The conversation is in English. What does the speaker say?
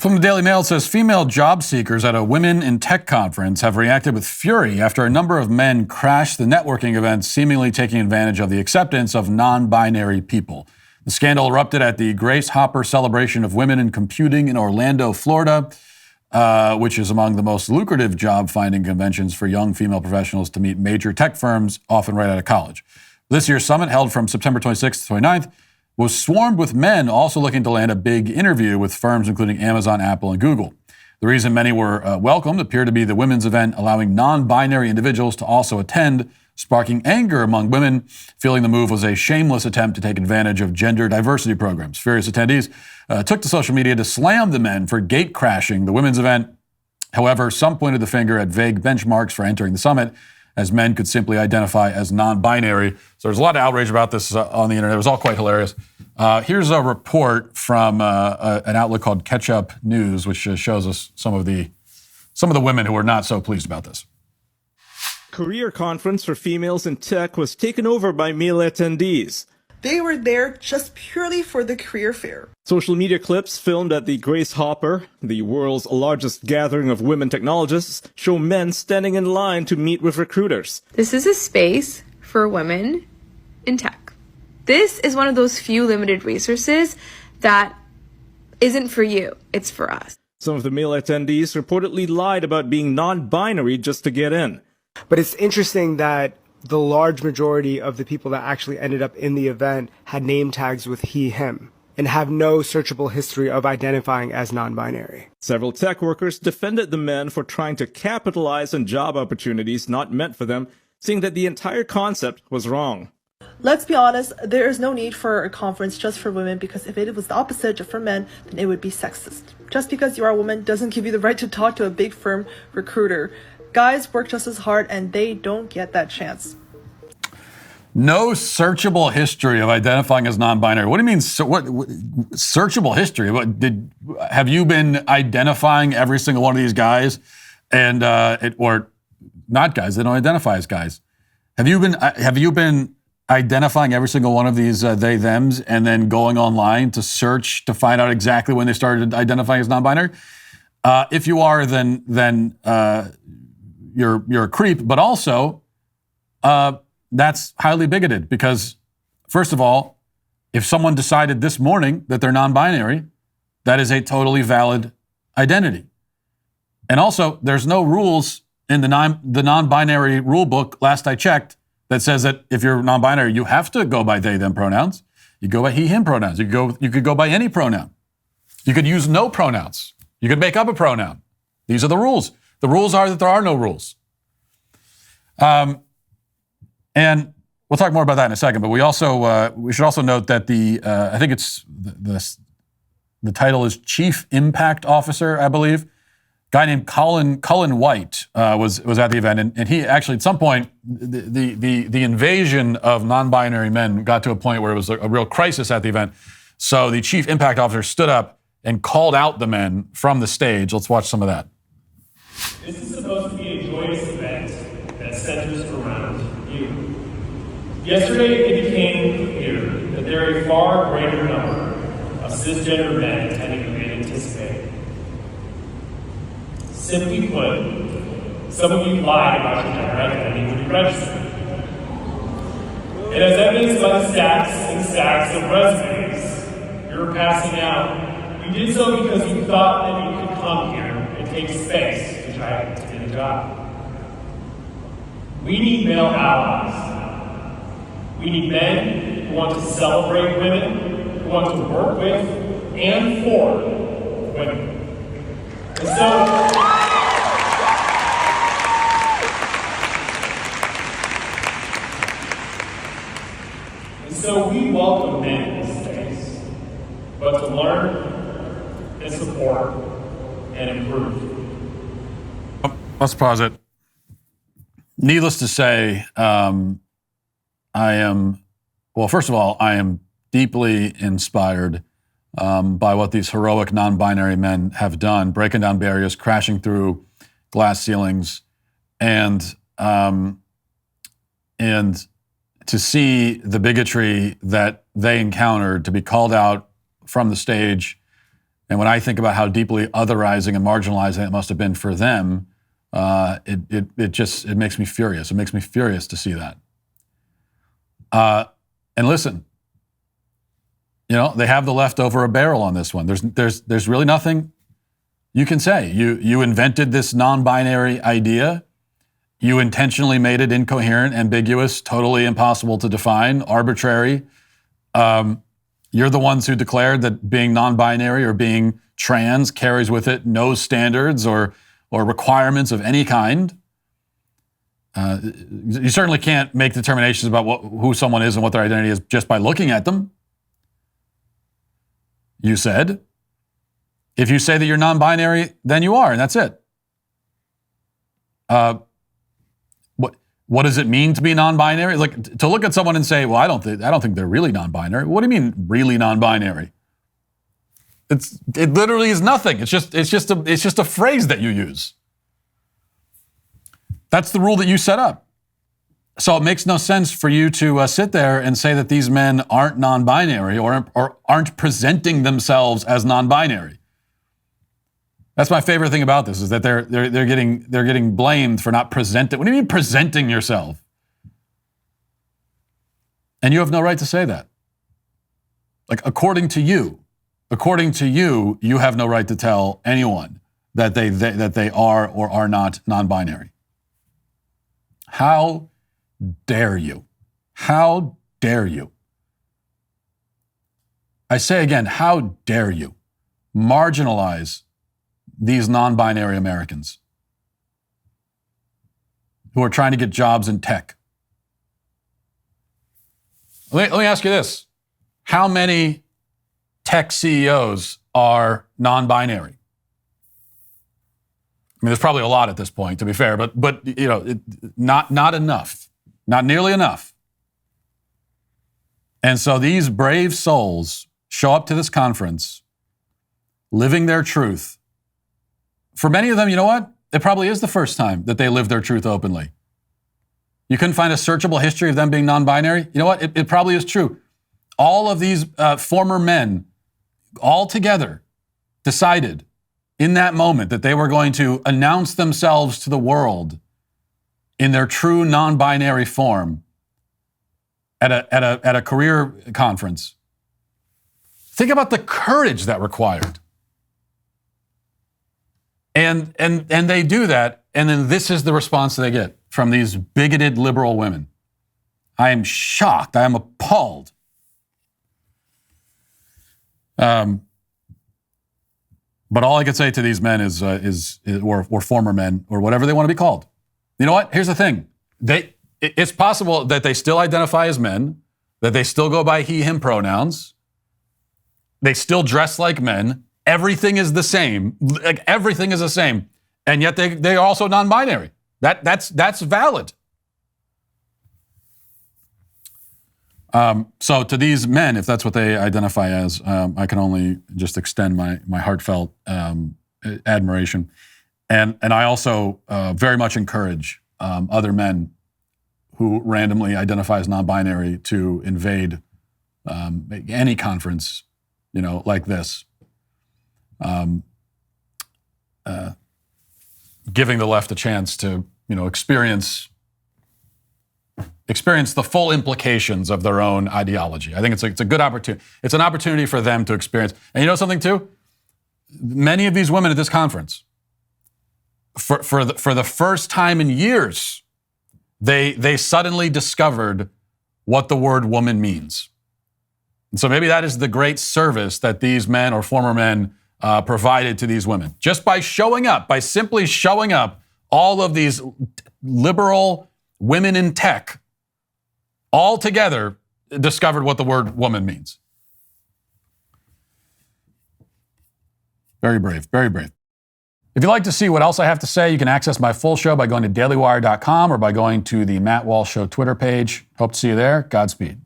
From the Daily Mail, it says female job seekers at a Women in Tech conference have reacted with fury after a number of men crashed the networking event, seemingly taking advantage of the acceptance of non-binary people. The scandal erupted at the Grace Hopper celebration of women in computing in Orlando, Florida, which is among the most lucrative job-finding conventions for young female professionals to meet major tech firms, often right out of college. This year's summit, held from September 26th to 29th, was swarmed with men also looking to land a big interview with firms including Amazon, Apple, and Google. The reason many were welcomed appeared to be the women's event allowing non-binary individuals to also attend, sparking anger among women, feeling the move was a shameless attempt to take advantage of gender diversity programs. Furious attendees took to social media to slam the men for gate crashing the women's event. However, some pointed the finger at vague benchmarks for entering the summit, as men could simply identify as non-binary. So there's a lot of outrage about this on the internet. It was all quite hilarious. Here's a report from an outlet called Catch Up News, which shows us some of the women who are not so pleased about this. Career conference for females in tech was taken over by male attendees. They were there just purely for the career fair. Social media clips filmed at the Grace Hopper, the world's largest gathering of women technologists, show men standing in line to meet with recruiters. This is a space for women in tech. This is one of those few limited resources that isn't for you, it's for us. Some of the male attendees reportedly lied about being non-binary just to get in. But it's interesting that the large majority of the people that actually ended up in the event had name tags with he, him, and have no searchable history of identifying as non-binary. Several tech workers defended the men for trying to capitalize on job opportunities not meant for them, saying that the entire concept was wrong. Let's be honest, there is no need for a conference just for women, because if it was the opposite for men, then it would be sexist. Just because you are a woman doesn't give you the right to talk to a big firm recruiter. Guys work just as hard and they don't get that chance. No searchable history of identifying as non-binary. What do you mean? What searchable history? Have you been identifying every single one of these guys, and or not guys? They don't identify as guys. Have you been identifying every single one of these they thems and then going online to search to find out exactly when they started identifying as non-binary? If you are, then you're a creep. But also, that's highly bigoted, because, first of all, if someone decided this morning that they're non-binary, that is a totally valid identity. And also, there's no rules in the non-binary rule book, last I checked, that says that if you're non-binary, you have to go by they, them pronouns. You go by he, him pronouns. You could go by any pronoun. You could use no pronouns. You could make up a pronoun. These are the rules. The rules are that there are no rules. And we'll talk more about that in a second. But we should also note that I think it's the title is Chief Impact Officer, I believe. A guy named Cullen White was at the event, and he actually at some point the invasion of non-binary men got to a point where it was a real crisis at the event. So the Chief Impact Officer stood up and called out the men from the stage. Let's watch some of that. This is supposed to be a joyous event that centers around you. Yesterday, it became clear that there are a far greater number of cisgender men attending than we had anticipated. Simply put, some of you lied about your gender identity when you registered. And as evidenced by the stacks and stacks of resumes you were passing out, you did so because you thought that you could come here and take space to try to get a job. We need male allies. We need men who want to celebrate women, who want to work with and for women. And so we welcome men in this space, but to learn and support and improve. Let's pause it. Needless to say, first of all, I am deeply inspired by what these heroic non-binary men have done, breaking down barriers, crashing through glass ceilings, and to see the bigotry that they encountered, to be called out from the stage And when I think about how deeply otherizing and marginalizing it must have been for them, it makes me furious. It makes me furious to see that. And listen, they have the left over a barrel on this one. There's really nothing you can say. You invented this non-binary idea. You intentionally made it incoherent, ambiguous, totally impossible to define, arbitrary. You're the ones who declared that being non-binary or being trans carries with it no standards or requirements of any kind. You certainly can't make determinations about who someone is and what their identity is just by looking at them. You said. If you say that you're non-binary, then you are, and that's it. What does it mean to be non-binary? Like, to look at someone and say, "Well, I don't think they're really non-binary." What do you mean, really non-binary? It literally is nothing. It's just a phrase that you use. That's the rule that you set up. So it makes no sense for you to sit there and say that these men aren't non-binary or aren't presenting themselves as non-binary. That's my favorite thing about this, is that they're getting blamed for not presenting. What do you mean presenting yourself? And you have no right to say that. Like, according to you, you have no right to tell anyone that they are or are not non-binary. How dare you? How dare you? I say again, how dare you marginalize these non-binary Americans who are trying to get jobs in tech? Let me ask you this. How many tech CEOs are non-binary? I mean, there's probably a lot at this point, to be fair, but not enough, not nearly enough. And so these brave souls show up to this conference, living their truth. For many of them, you know what? It probably is the first time that they live their truth openly. You couldn't find a searchable history of them being non-binary? You know what? It probably is true. All of these former men all together decided in that moment that they were going to announce themselves to the world in their true non-binary form at a career conference. Think about the courage that required. And they do that, and then this is the response they get from these bigoted liberal women. I am shocked. I am appalled. But all I could say to these men is or former men, or whatever they want to be called. You know what? Here's the thing. It's possible that they still identify as men, that they still go by he, him pronouns. They still dress like men. Everything is the same. Like, everything is the same. And yet they are also non-binary. That's valid. So to these men, if that's what they identify as, I can only just extend my heartfelt admiration. And I also very much encourage other men who randomly identify as non-binary to invade any conference, like this. Giving the left a chance to, experience the full implications of their own ideology. I think it's a good opportunity. It's an opportunity for them to experience. And you know something too? Many of these women at this conference, for the first time in years, they suddenly discovered what the word woman means. And so maybe that is the great service that these men or former men provided to these women. Just by showing up, by simply showing up, all of these liberal women in tech all together discovered what the word woman means. Very brave, very brave. If you'd like to see what else I have to say, you can access my full show by going to dailywire.com or by going to the Matt Walsh Show Twitter page. Hope to see you there. Godspeed.